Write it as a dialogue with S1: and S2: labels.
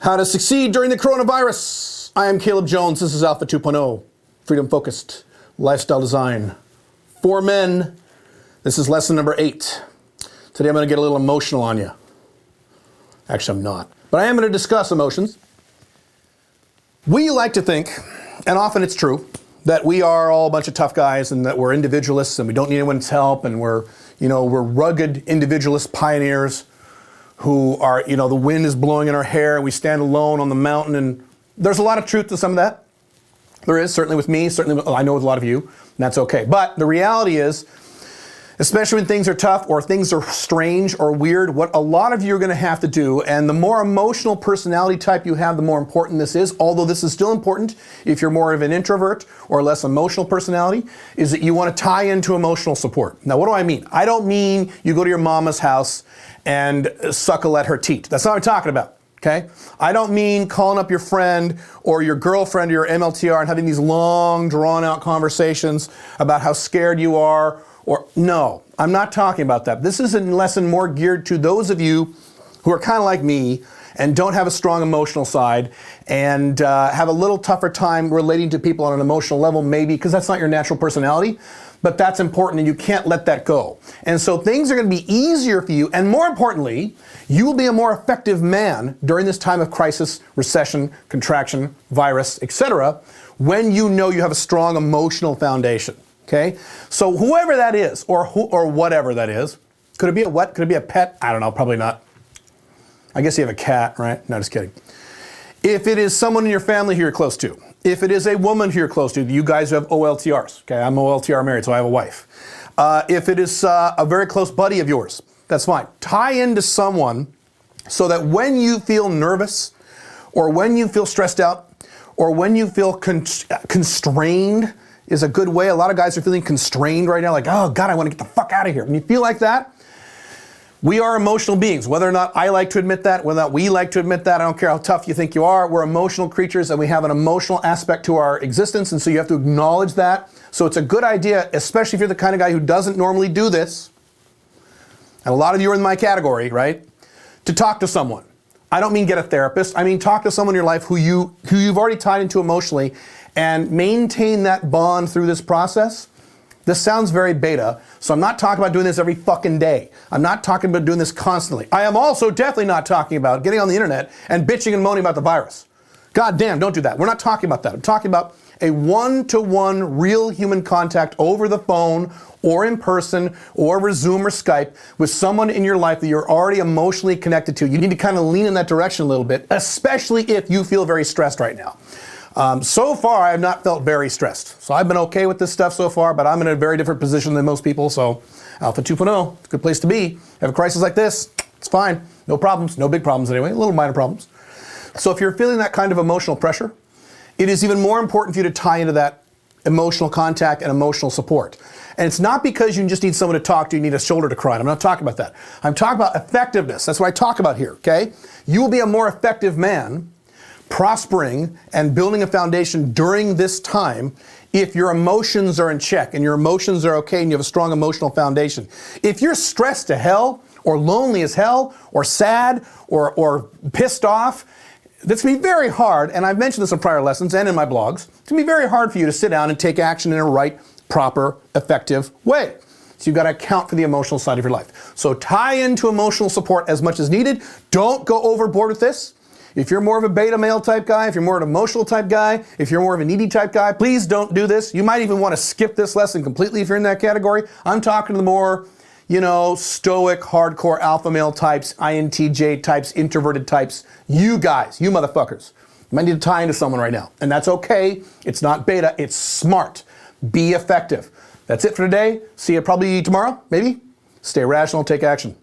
S1: How to succeed during the coronavirus. I am Caleb Jones. This is Alpha 2.0. Freedom-focused lifestyle design for men. This is lesson number 8. Today I'm going to get a little emotional on you. Actually, I'm not. But I am going to discuss emotions. We like to think, and often it's true, that we are all a bunch of tough guys and that we're individualists and we don't need anyone's help and we're rugged individualist pioneers who are, the wind is blowing in our hair and we stand alone on the mountain, and there's a lot of truth to some of that. There is, certainly with me, certainly I know with a lot of you, and that's okay. But the reality is, especially when things are tough or things are strange or weird, what a lot of you are going to have to do, and the more emotional personality type you have, the more important this is, although this is still important if you're more of an introvert or less emotional personality, is that you want to tie into emotional support. Now, what do I mean? I don't mean you go to your mama's house and suckle at her teat. That's not what I'm talking about. Okay? I don't mean calling up your friend or your girlfriend or your MLTR and having these long, drawn-out conversations about how scared you are. No, I'm not talking about that. This is a lesson more geared to those of you who are kind of like me and don't have a strong emotional side and have a little tougher time relating to people on an emotional level, maybe because that's not your natural personality. But that's important and you can't let that go. And so things are going to be easier for you, and more importantly, you will be a more effective man during this time of crisis, recession, contraction, virus, etc., when you know you have a strong emotional foundation. Okay? So whoever that is, or whatever that is, could it be a what? Could it be a pet? I don't know, probably not. I guess you have a cat, right? No, just kidding. If it is someone in your family who you're close to, if it is a woman who you're close to, you guys have OLTRs, okay? I'm OLTR married, so I have a wife. If it is a very close buddy of yours, that's fine. Tie into someone so that when you feel nervous, or when you feel stressed out, or when you feel constrained is a good way. A lot of guys are feeling constrained right now, like, oh God, I want to get the fuck out of here. When you feel like that, we are emotional beings. Whether or not I like to admit that, whether or not we like to admit that, I don't care how tough you think you are, we're emotional creatures and we have an emotional aspect to our existence, and so you have to acknowledge that. So it's a good idea, especially if you're the kind of guy who doesn't normally do this, and a lot of you are in my category, right, to talk to someone. I don't mean get a therapist, I mean talk to someone in your life who you've already tied into emotionally and maintain that bond through this process. This sounds very beta, so I'm not talking about doing this every fucking day. I'm not talking about doing this constantly. I am also definitely not talking about getting on the internet and bitching and moaning about the virus. God damn, don't do that. We're not talking about that. I'm talking about a one-to-one real human contact over the phone or in person or over Zoom or Skype with someone in your life that you're already emotionally connected to. You need to kind of lean in that direction a little bit, especially if you feel very stressed right now. So far, I have not felt very stressed. So I've been okay with this stuff so far, but I'm in a very different position than most people. So Alpha 2.0, it's a good place to be. Have a crisis like this, it's fine. No problems, no big problems anyway, little minor problems. So if you're feeling that kind of emotional pressure, it is even more important for you to tie into that emotional contact and emotional support. And it's not because you just need someone to talk to, you need a shoulder to cry on. I'm not talking about that. I'm talking about effectiveness. That's what I talk about here, okay? You will be a more effective man prospering and building a foundation during this time if your emotions are in check and your emotions are okay and you have a strong emotional foundation. If you're stressed to hell or lonely as hell or sad or pissed off, that's going to be very hard, and I've mentioned this in prior lessons and in my blogs, it's going to be very hard for you to sit down and take action in a right, proper, effective way. So you've got to account for the emotional side of your life. So tie into emotional support as much as needed. Don't go overboard with this. If you're more of a beta male type guy, if you're more of an emotional type guy, if you're more of a needy type guy, please don't do this. You might even want to skip this lesson completely if you're in that category. I'm talking to the more, stoic, hardcore alpha male types, INTJ types, introverted types. You guys, you motherfuckers. You might need to tie into someone right now. And that's okay. It's not beta, it's smart. Be effective. That's it for today. See you probably tomorrow, maybe. Stay rational, take action.